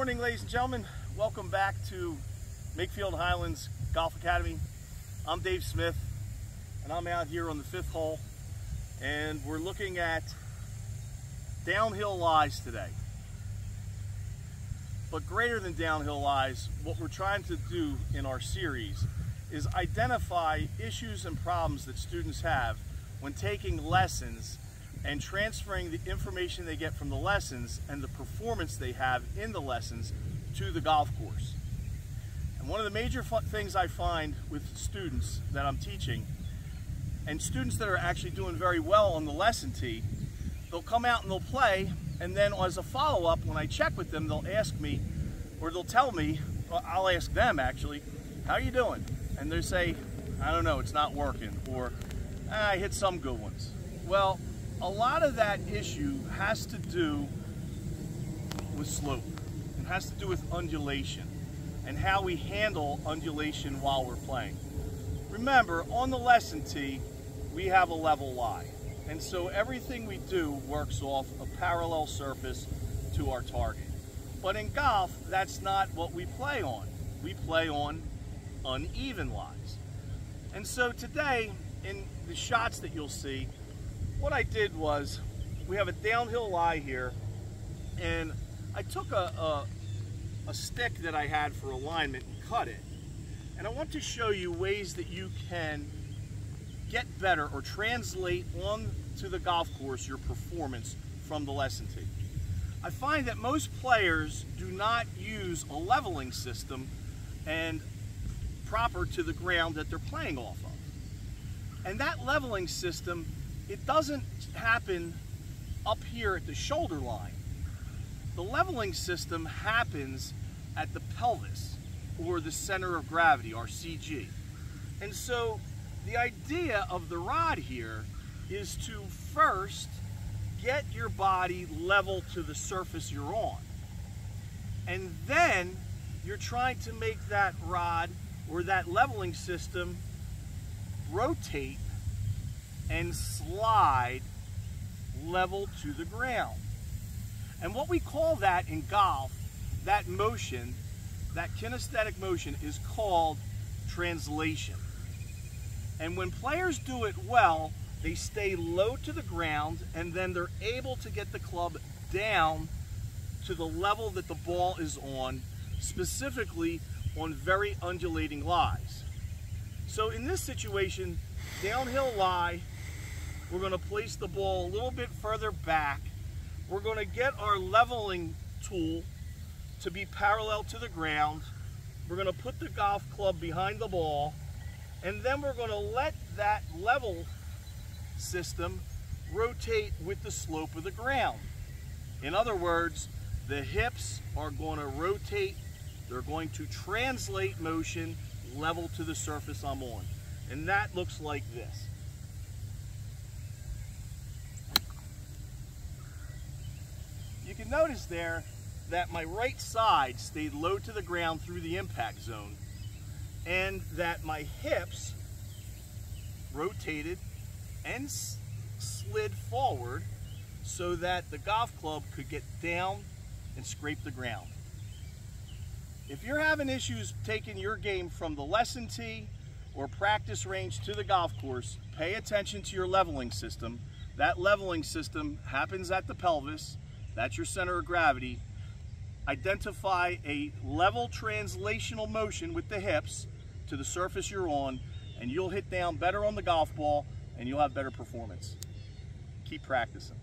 morning, ladies and gentlemen. Welcome back to Makefield Highlands Golf Academy. I'm Dave Smith, and I'm out here on the 5th hole, and we're looking at downhill lies today. But greater than downhill lies, what we're trying to do in our series is identify issues and problems that students have when taking lessons and transferring the information they get from the lessons and the performance they have in the lessons to the golf course. And one of the major things I find with students that I'm teaching, and students that are actually doing very well on the lesson tee, they'll come out and they'll play, and then as a follow-up, when I check with them, they'll ask me, or they'll tell me, I'll ask them actually, how are you doing? And they say, I don't know, it's not working, or I hit some good ones. Well, a lot of that issue has to do with slope. It has to do with undulation and how we handle undulation while we're playing. Remember, on the lesson tee, we have a level lie. And so everything we do works off a parallel surface to our target. But in golf, that's not what we play on. We play on uneven lies. And so today, in the shots that you'll see, what I did was, we have a downhill lie here, and I took a stick that I had for alignment and cut it. And I want to show you ways that you can get better or translate onto the golf course your performance from the lesson tee. I find that most players do not use a leveling system and proper to the ground that they're playing off of. And that leveling system, it doesn't happen up here at the shoulder line. The leveling system happens at the pelvis, or the center of gravity, our CG. And so the idea of the rod here is to first get your body level to the surface you're on. And then you're trying to make that rod or that leveling system rotate and slide level to the ground. And what we call that in golf, that motion, that kinesthetic motion, is called translation. And when players do it well, they stay low to the ground, and then they're able to get the club down to the level that the ball is on, specifically on very undulating lies. So in this situation, downhill lie, we're going to place the ball a little bit further back. We're going to get our leveling tool to be parallel to the ground. We're going to put the golf club behind the ball, and then we're going to let that level system rotate with the slope of the ground. In other words, the hips are going to rotate. They're going to translate motion level to the surface I'm on. And that looks like this. You can notice there that my right side stayed low to the ground through the impact zone, and that my hips rotated and slid forward so that the golf club could get down and scrape the ground. If you're having issues taking your game from the lesson tee or practice range to the golf course, pay attention to your leveling system. That leveling system happens at the pelvis. That's your center of gravity. Identify a level translational motion with the hips to the surface you're on, and you'll hit down better on the golf ball, and you'll have better performance. Keep practicing.